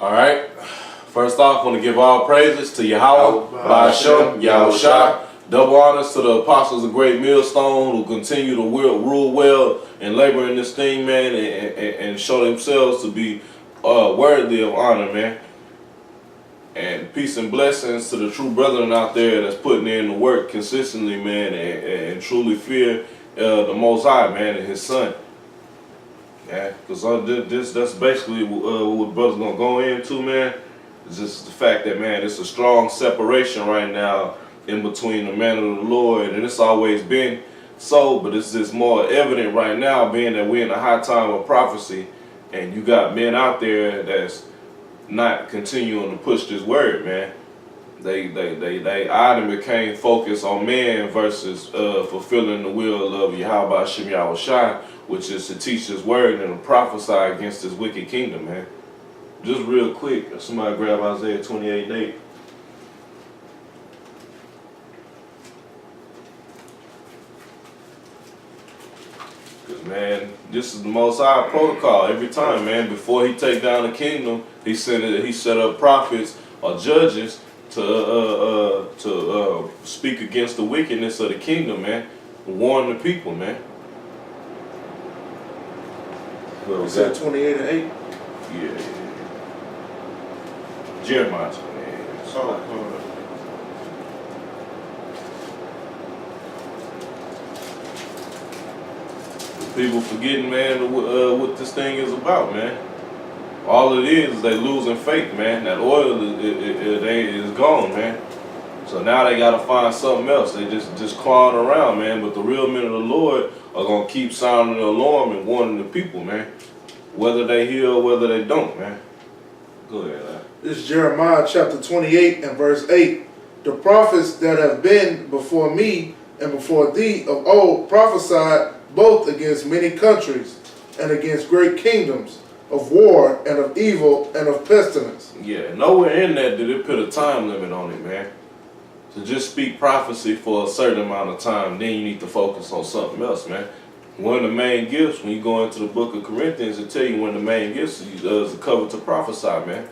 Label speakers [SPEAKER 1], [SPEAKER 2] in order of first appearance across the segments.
[SPEAKER 1] All right. First off, I want to give all praises to Yahweh, Ba'ashem, Yahushua. Double honors to the apostles of Great Millstone who continue to rule well and labor in this thing, man, and show themselves to be worthy of honor, man. And peace and blessings to the true brethren out there that's putting in the work consistently, man, and truly fear the Most High, man, and His Son. Yeah, because that's basically what brothers gonna go into, man. It's just the fact that, man, it's a strong separation right now in between the man of the Lord, and it's always been so, but it's just more evident right now, being that we're in a high time of prophecy, and you got men out there that's not continuing to push this word, man. They either became focused on man versus fulfilling the will of Yahweh Ba'ashem Yahushua, which is to teach His word and to prophesy against this wicked kingdom, man. Just real quick, somebody grab Isaiah 28:8. Because, man, this is the Most High protocol every time, man. Before He take down the kingdom, He set up prophets or judges to speak against the wickedness of the kingdom, man. Warn the people, man.
[SPEAKER 2] Well, was that 28:8?
[SPEAKER 1] Yeah. Jeremiah 28.
[SPEAKER 2] Oh,
[SPEAKER 1] People forgetting, man, what this thing is about, man. All it is they losing faith, man. That oil is gone, man. So now they gotta find something else. They just clawing around, man. But the real men of the Lord are gonna keep sounding the alarm and warning the people, man. Whether they hear or whether they don't, man. Go ahead, man.
[SPEAKER 2] This is Jeremiah chapter 28 and verse 8. The prophets that have been before me and before thee of old prophesied both against many countries and against great kingdoms, of war and of evil and of pestilence.
[SPEAKER 1] Yeah, nowhere in that did it put a time limit on it, man. To just speak prophecy for a certain amount of time, then you need to focus on something else, man. One of the main gifts, when you go into the book of Corinthians, it tell you one of the main gifts is the cover to prophesy, man.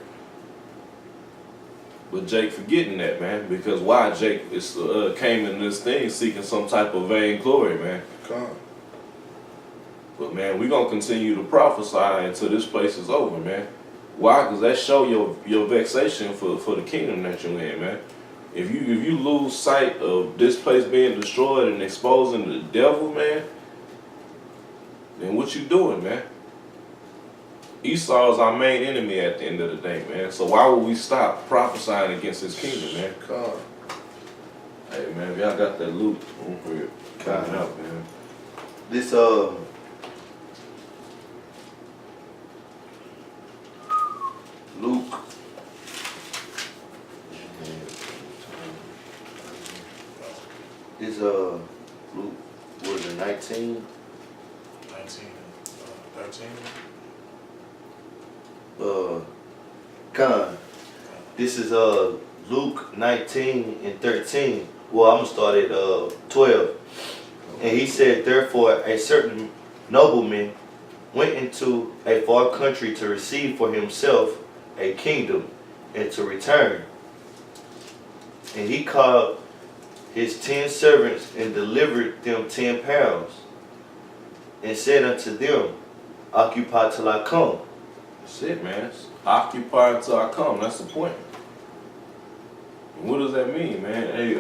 [SPEAKER 1] But Jake forgetting that, man, because why Jake came in this thing seeking some type of vain glory, man.
[SPEAKER 2] Come.
[SPEAKER 1] But, man, we're going to continue to prophesy until this place is over, man. Why? Because that show your vexation for the kingdom that you're in, man. If you lose sight of this place being destroyed and exposing the devil, man, then what you doing, man? Esau is our main enemy at the end of the day, man. So why would we stop prophesying against his kingdom, man?
[SPEAKER 2] Come.
[SPEAKER 1] Hey, man, if y'all got that loot over here, coming up, man.
[SPEAKER 3] This Luke. This Luke, what is it, 19?
[SPEAKER 4] 13.
[SPEAKER 3] This is Luke 19 and 13. Well, I'm gonna start at 12. And he said, therefore, a certain nobleman went into a far country to receive for himself a kingdom and to return. And he called his 10 servants and delivered them 10 pounds and said unto them, occupy till I come.
[SPEAKER 1] That's it, man. Occupy until I come. That's the point. And what does that mean, man? Hey,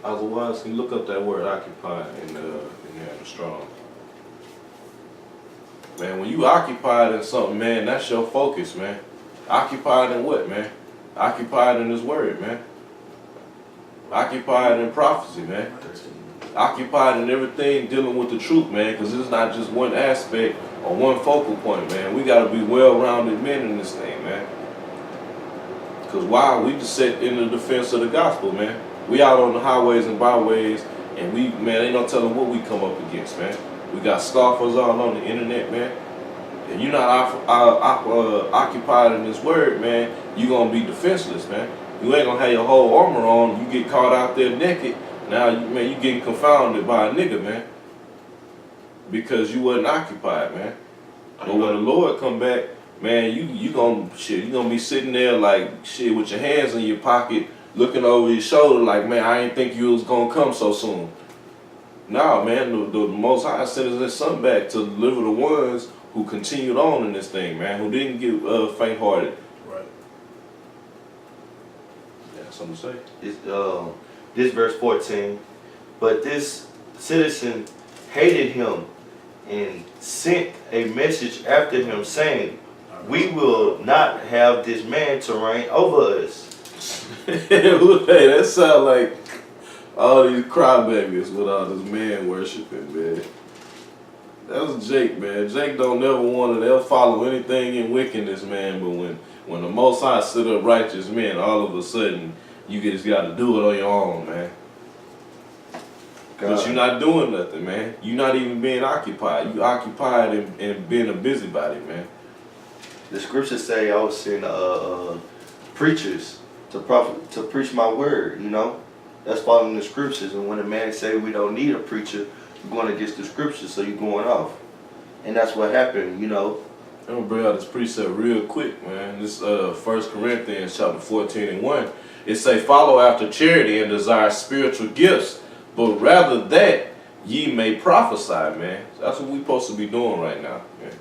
[SPEAKER 1] otherwise, can you look up that word occupy in the Strong? Man, when you occupied in something, man, that's your focus, man. Occupied in what, man? Occupied in His word, man. Occupied in prophecy, man. Occupied in everything dealing with the truth, man, because it's not just one aspect or one focal point, man. We got to be well-rounded men in this thing, man. Because why? We just sit in the defense of the gospel, man. We out on the highways and byways, and we, man, ain't no telling what we come up against, man. We got scoffers all on the internet, man. If you're not occupied in this word, man, you're going to be defenseless, man. You ain't going to have your whole armor on. You get caught out there naked. Now, man, you getting confounded by a nigga, man. Because you wasn't occupied, man. But when the Lord come back, man, you gonna be sitting there like shit with your hands in your pocket, looking over your shoulder like, man, I ain't think you was gonna come so soon. Nah, man, the Most High sent his son back to deliver the ones who continued on in this thing, man, who didn't get faint-hearted.
[SPEAKER 2] Right.
[SPEAKER 1] Yeah, something to say.
[SPEAKER 3] It's, this verse 14. But this citizen hated him and sent a message after him saying, we will not have this man to reign over us.
[SPEAKER 1] Hey, that sound like all these crybabies with all this man worshiping, man. That was Jake, man. Jake don't never want to ever follow anything in wickedness, man. But when the Most High sit up righteous men, all of a sudden you just got to do it on your own, man. But you're not doing nothing, man. You're not even being occupied. You occupied in being a busybody, man.
[SPEAKER 3] The scriptures say I was sent preachers to preach my word, you know. That's following the scriptures. And when a man say we don't need a preacher, you're going against the scriptures, so you're going off. And that's what happened, you know.
[SPEAKER 1] I'm gonna bring out this precept real quick, man. This 1 Corinthians chapter 14 and 1. It say, follow after charity and desire spiritual gifts, but rather that ye may prophesy, man. That's what we supposed to be doing right now, man.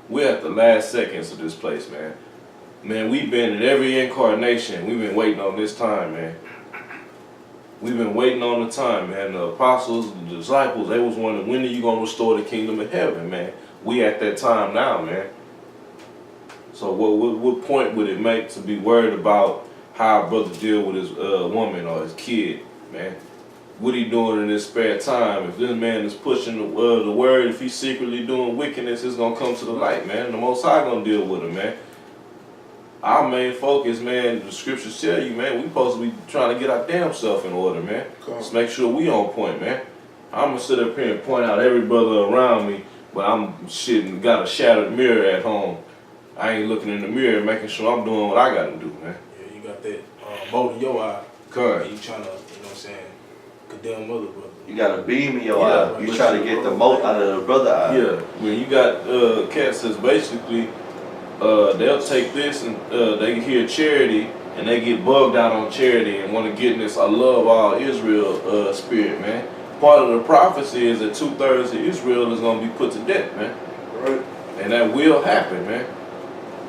[SPEAKER 1] We're at the last seconds of this place, man. Man, we've been in every incarnation. We've been waiting on this time, man. We've been waiting on the time, man. The apostles, the disciples, they was wondering, when are you going to restore the kingdom of heaven, man? We at that time now, man. So what point would it make to be worried about how a brother deal with his woman or his kid, man? What he doing in his spare time? If this man is pushing the word, if he's secretly doing wickedness, it's going to come to the light, man. The Most High going to deal with him, man. Our main focus, man, the scriptures tell you, man, we supposed to be trying to get our damn self in order, man. Let's make sure we on point, man. I'm going to sit up here and point out every brother around me, but I'm shitting, got a shattered mirror at home. I ain't looking in the mirror making sure I'm doing what I got to do, man.
[SPEAKER 4] Yeah, you got that mold in your eye.
[SPEAKER 1] Correct.
[SPEAKER 4] You trying to, you know what I'm saying, condemn other brothers.
[SPEAKER 3] You got a beam in your eye. You trying to get the mote out of the brother eye.
[SPEAKER 1] Yeah, when you got cats that's basically, they'll take this and they hear charity and they get bugged out on charity and want to get in this I love all Israel spirit, man. Part of the prophecy is that 2/3 of Israel is going to be put to death, man.
[SPEAKER 2] Right.
[SPEAKER 1] And that will happen, man.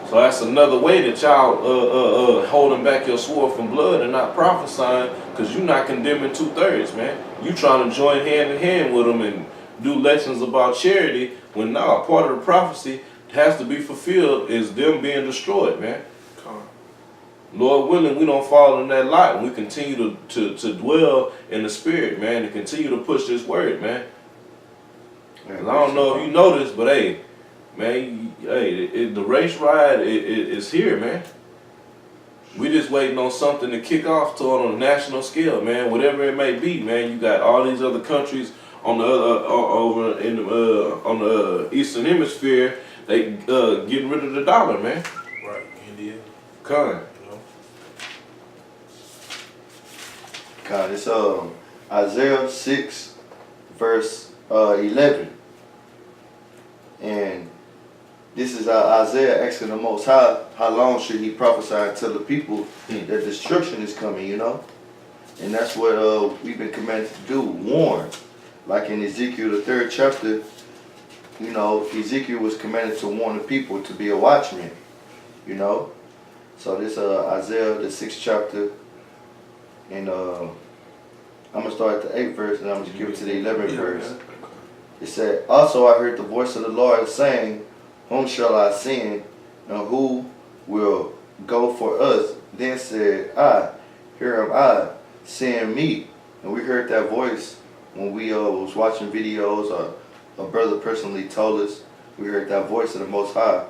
[SPEAKER 1] So that's another way that y'all holding back your sword from blood and not prophesying, because you're not condemning 2/3, man. You trying to join hand in hand with them and do lessons about charity when now part of the prophecy has to be fulfilled is them being destroyed, man. Lord willing, we don't fall in that light and we continue to dwell in the spirit, man, and continue to push this word, man. I don't know if you know this, but hey, man, the race ride is here, man. We just waiting on something to kick off to on a national scale, man. Whatever it may be, man. You got all these other countries on the over in on the Eastern Hemisphere. They getting rid of the dollar, man.
[SPEAKER 4] Right, India.
[SPEAKER 1] Kind.
[SPEAKER 3] God, it's Isaiah 6, verse 11. And this is Isaiah asking the Most High, how long should he prophesy and tell the people that destruction is coming, you know? And that's what we've been commanded to do, warn. Like in Ezekiel, the 3rd chapter, you know, Ezekiel was commanded to warn the people to be a watchman, you know? So this Isaiah, the 6th chapter, and I'm going to start at the 8th verse, and I'm going to give it to the 11th verse. It said, also I heard the voice of the Lord saying, whom shall I send, and who will go for us? Then said I, here am I, send me. And we heard that voice when we was watching videos, or a brother personally told us. We heard that voice of the Most High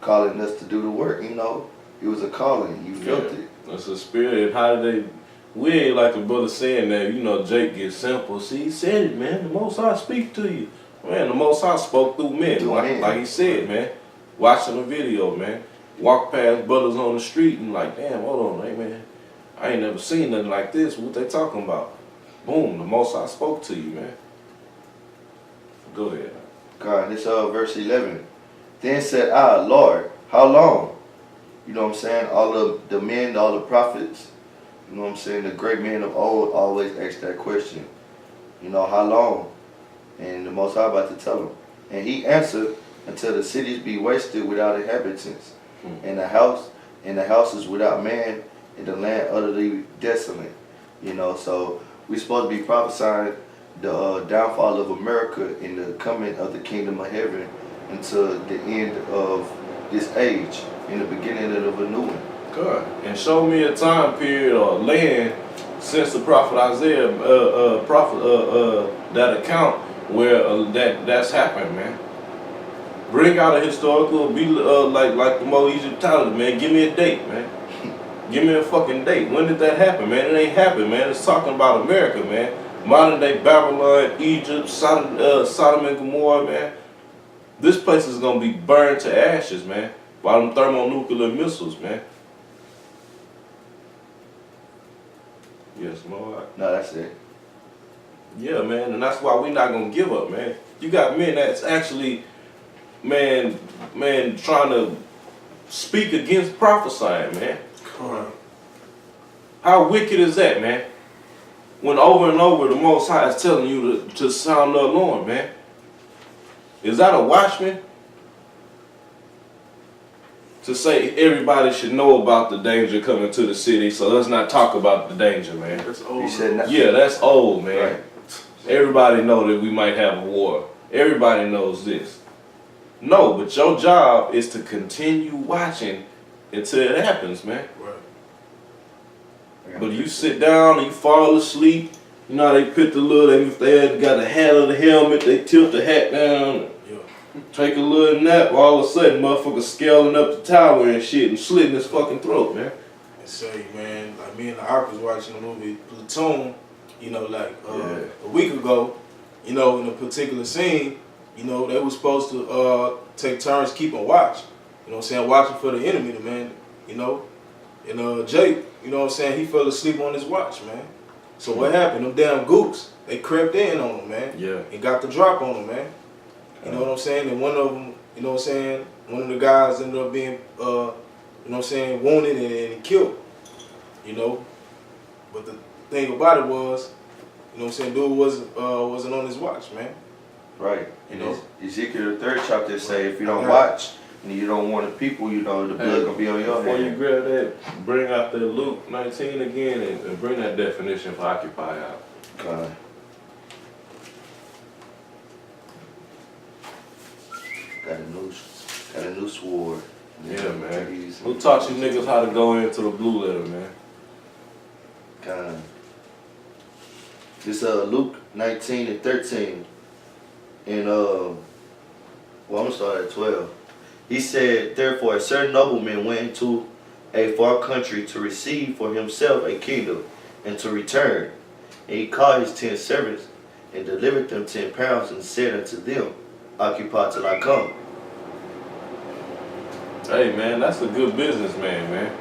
[SPEAKER 3] calling us to do the work, you know. It was a calling. You felt it.
[SPEAKER 1] That's a spirit. How did they... We ain't like the brother saying that, you know, Jake gets simple. See, he said it, man. The Most High speak to you. Man, the Most High spoke through men, like he said, man. Watching the video, man. Walk past brothers on the street and like, damn, hold on, hey, man. I ain't never seen nothing like this. What they talking about? Boom, the Most High spoke to you, man. Go ahead.
[SPEAKER 3] God, this verse 11. Then said I, Lord, how long? You know what I'm saying? All of the men, all the prophets, you know what I'm saying? The great men of old always ask that question. You know, how long? And the Most High about to tell him. And he answered, until the cities be wasted without inhabitants, and the houses without man, and the land utterly desolate. You know, so we're supposed to be prophesying the downfall of America and the coming of the kingdom of heaven until the end of this age, in the beginning of a new one.
[SPEAKER 1] God, and show me a time period or land since the prophet Isaiah, that account where that's happened, man. Bring out a historical, be like the Mo Egypt Tyler, man. Give me a date, man. Give me a fucking date. When did that happen, man? It ain't happened, man. It's talking about America, man. Modern day Babylon, Egypt, Sodom and Gomorrah, man. This place is gonna be burned to ashes, man, by them thermonuclear missiles, man. Yes, Mo.
[SPEAKER 3] No, that's it.
[SPEAKER 1] Yeah, man, and that's why we not gonna give up, man. You got men that's actually, man, trying to speak against prophesying, man.
[SPEAKER 4] Right.
[SPEAKER 1] How wicked is that, man? When over and over the Most High is telling you to sound the alarm, man. Is that a watchman? To say everybody should know about the danger coming to the city, so let's not talk about the danger, man.
[SPEAKER 4] That's old.
[SPEAKER 3] He said not,
[SPEAKER 1] Yeah, that's old, man.
[SPEAKER 3] Right.
[SPEAKER 1] Everybody know that we might have a war. Everybody knows this. No, but your job is to continue watching until it happens, man.
[SPEAKER 4] Right.
[SPEAKER 1] But you sit down and you fall asleep. You know how they put the little, if they had got the hat of the helmet, they tilt the hat down,
[SPEAKER 4] Yeah.
[SPEAKER 1] take a little nap, all of a sudden motherfucker scaling up the tower and shit and slitting his fucking throat, man.
[SPEAKER 4] And say, man, like me and the Ark was watching the movie Platoon, you know, like a week ago, you know, in a particular scene, you know, they were supposed to take turns keeping watch. You know what I'm saying? Watching for the enemy, the man, you know. And Jake, you know what I'm saying, he fell asleep on his watch, man. So what happened? Them damn gooks, they crept in on him, man.
[SPEAKER 1] Yeah.
[SPEAKER 4] And got the drop on him, man. You know what I'm saying? And one of them, you know what I'm saying, one of the guys ended up being, you know what I'm saying, wounded and killed. You know? But the thing about it was, you know what I'm saying, dude wasn't on his watch, man.
[SPEAKER 3] right. And
[SPEAKER 4] You know?
[SPEAKER 3] Ezekiel the 3rd chapter say, if you don't watch and you don't warn the people, you know, the blood gonna be on your
[SPEAKER 1] Before you
[SPEAKER 3] head.
[SPEAKER 1] grab that, bring out the Luke 19 again and bring that definition for occupy out.
[SPEAKER 3] God. Got a new sword.
[SPEAKER 1] Yeah, man. Who taught you niggas how to go into the blue letter, man?
[SPEAKER 3] God. This Luke 19 and 13. And well, I'm gonna start at 12. He said, therefore a certain nobleman went into a far country to receive for himself a kingdom and to return. And he called his 10 servants and delivered them 10 pounds and said unto them, occupy till I come.
[SPEAKER 1] Hey, man, that's a good businessman, man.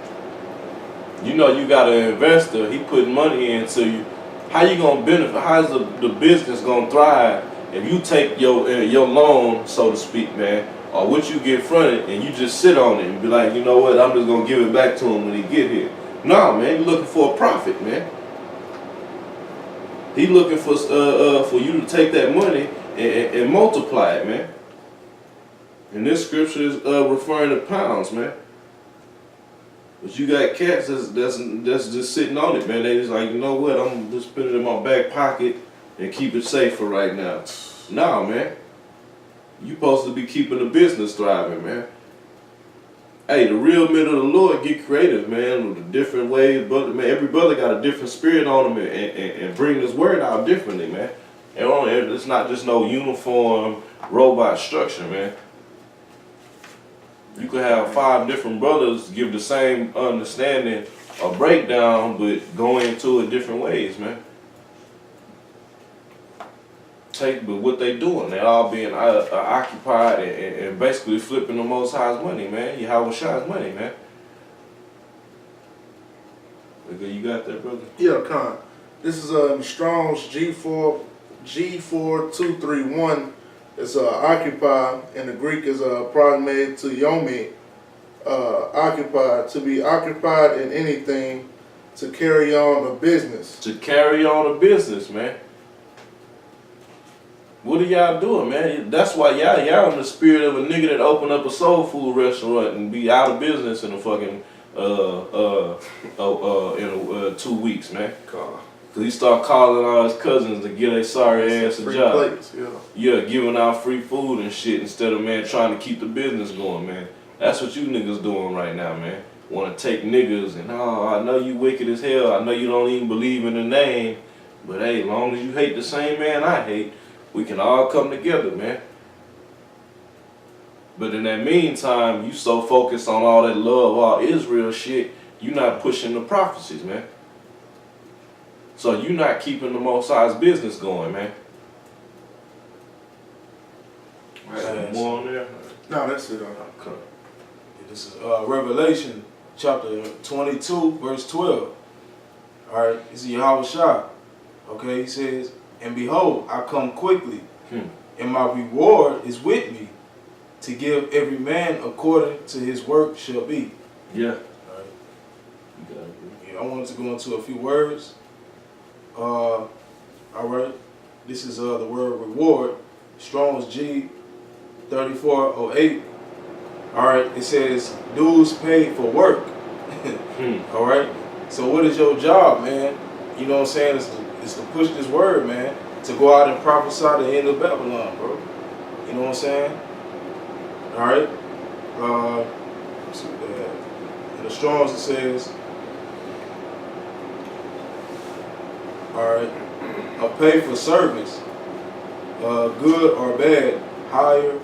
[SPEAKER 1] You know you got an investor, he putting money into you. How you gonna benefit? How's the business gonna thrive if you take your loan, so to speak, man, or what you get fronted and you just sit on it and be like, you know what, I'm just gonna give it back to him when he get here. No, man, you're looking for a profit, man. He looking for you to take that money and multiply it, man. And this scripture is referring to pounds, man. But you got cats that's just sitting on it, man. They just like, you know what, I'm just put it in my back pocket and keep it safe for right now. Nah, man. You supposed to be keeping the business thriving, man. Hey, the real men of the Lord get creative, man, with the different ways. But man, every brother got a different spirit on them and bring this word out differently, man. It's not just no uniform robot structure, man. You could have 5 different brothers give the same understanding or breakdown, but go into it different ways, man. But what they doing, they all being occupied and basically flipping the Most High's money, man. Yahweh Shai's money, man. You got that, brother?
[SPEAKER 2] Yeah, Khan. This is Strong's G4231. It's occupy, and the Greek is approximated to yomi. occupied, to be occupied in anything, to carry on a business.
[SPEAKER 1] To carry on a business, man. What are y'all doing, man? That's why y'all in the spirit of a nigga that open up a soul food restaurant and be out of business in a fucking in 2 weeks, man. Cause he start calling all his cousins to get a sorry ass a
[SPEAKER 2] Free
[SPEAKER 1] job.
[SPEAKER 2] plates, yeah.
[SPEAKER 1] Yeah, giving out free food and shit instead of, man, trying to keep the business going, man. That's what you niggas doing right now, man. Want to take niggas and, oh, I know you wicked as hell. I know you don't even believe in the name. But, hey, as long as you hate the same man I hate, we can all come together, man. But in that meantime, you so focused on all that love, all Israel shit, you not pushing the prophecies, man. So you not keeping the Most High's business going, man.
[SPEAKER 4] Right.
[SPEAKER 1] More on there?
[SPEAKER 2] No, that's it.
[SPEAKER 1] Okay.
[SPEAKER 4] This is Revelation chapter 22, verse 12. All right, this is Yahweh Shah. Okay, he says, and behold, I come quickly, and my reward is with me, to give every man according to his work shall be.
[SPEAKER 1] Yeah.
[SPEAKER 4] All right.
[SPEAKER 1] You got it.
[SPEAKER 4] Yeah, I wanted to go into a few words. All right, this is the word reward. Strong's G 3408. All right, it says dues paid for work. All right, so what is your job, man? You know what I'm saying? It's to push this word, man. To go out and prophesy the end of Babylon, bro. You know what I'm saying? All right. Let's see what they have. In the Strong's it says, all right, a pay for service, good or bad, higher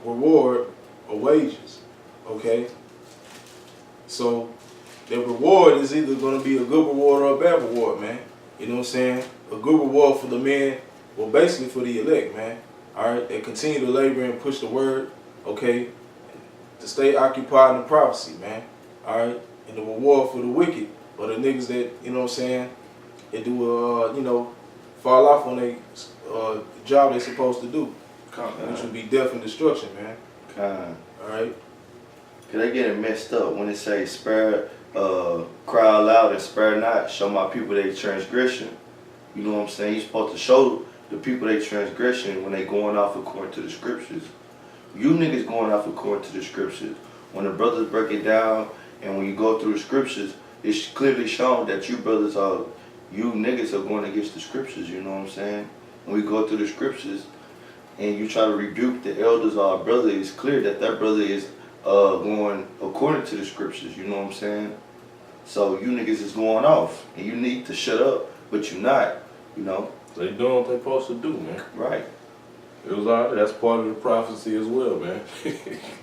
[SPEAKER 4] reward or wages. Okay. So the reward is either going to be a good reward or a bad reward, man. You know what I'm saying? A good reward for the men, well, basically for the elect, man. All right, they continue to labor and push the word, okay, to stay occupied in the prophecy, man. All right, and the reward for the wicked, or the niggas that, you know what I'm saying, they do, you know, fall off on a job they're supposed to do, which would be death and destruction, man. All right.
[SPEAKER 3] Cause they get it messed up when it say spare, cry aloud and spare not, show my people their transgression. You know what I'm saying? You're supposed to show the people their transgression when they going off according to the scriptures. You niggas going off according to the scriptures. When the brothers break it down and when you go through the scriptures, it's clearly shown that you brothers are, you niggas are going against the scriptures, you know what I'm saying? When we go through the scriptures and you try to rebuke the elders or our brother, it's clear that that brother is going according to the scriptures, you know what I'm saying? So you niggas is going off and you need to shut up, but you not, you know?
[SPEAKER 1] They doing what they supposed to do, man.
[SPEAKER 3] Right.
[SPEAKER 1] It was alright. That's part of the prophecy as well, man.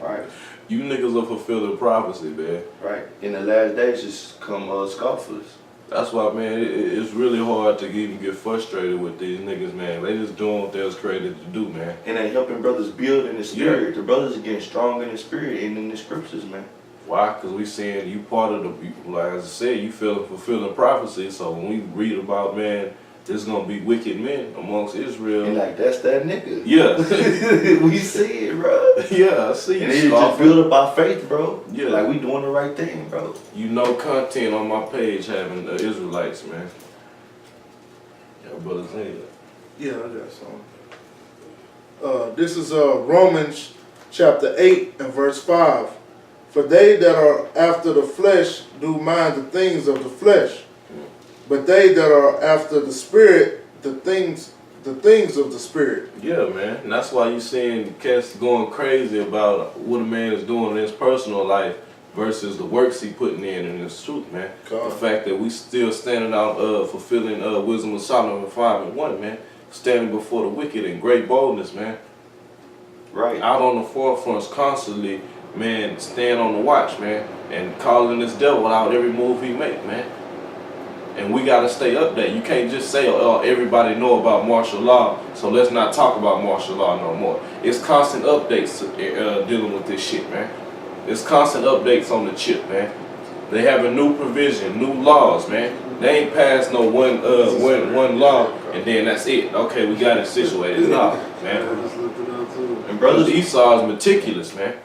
[SPEAKER 3] Right.
[SPEAKER 1] You niggas will fulfill the prophecy, man.
[SPEAKER 3] Right. In the last days, just come scoffers.
[SPEAKER 1] That's why, man, it's really hard to even get frustrated with these niggas, man. They just doing what they was created to do, man.
[SPEAKER 3] And they helping brothers build in the spirit. Yeah. The brothers are getting strong in the spirit and in the scriptures, man.
[SPEAKER 1] Why? Because we seeing you part of the, like as I said, you fulfilling prophecy. So when we read about, man, there's gonna be wicked men amongst Israel.
[SPEAKER 3] And like, that's that nigga.
[SPEAKER 1] Yeah.
[SPEAKER 3] We see it, bro.
[SPEAKER 1] Yeah, I see.
[SPEAKER 3] And they just build up our faith, bro.
[SPEAKER 1] Yeah.
[SPEAKER 3] Like we doing the right thing, bro.
[SPEAKER 1] You know content on my page having the Israelites, man. Yeah, brother say that.
[SPEAKER 2] Yeah, I got some. This is Romans chapter 8 and verse 5. For they that are after the flesh do mind the things of the flesh, but they that are after the spirit, the things of the spirit.
[SPEAKER 1] Yeah, man. And that's why you seeing cats going crazy about what a man is doing in his personal life versus the works he putting in his truth, man.
[SPEAKER 2] God.
[SPEAKER 1] The fact that we still standing out fulfilling Wisdom of Solomon 5:1, man. Standing before the wicked in great boldness, man.
[SPEAKER 3] Right.
[SPEAKER 1] Out on the forefronts constantly, man, stand on the watch, man, and calling this devil out every move he make, man. And we gotta stay updated. You can't just say, oh, everybody know about martial law, so let's not talk about martial law no more. It's constant updates dealing with this shit, man. It's constant updates on the chip, man. They have a new provision, new laws, man. They ain't passed no one law and then that's it. Okay, we got it situated. Nah, man.
[SPEAKER 3] And brothers
[SPEAKER 1] Esau is meticulous, man.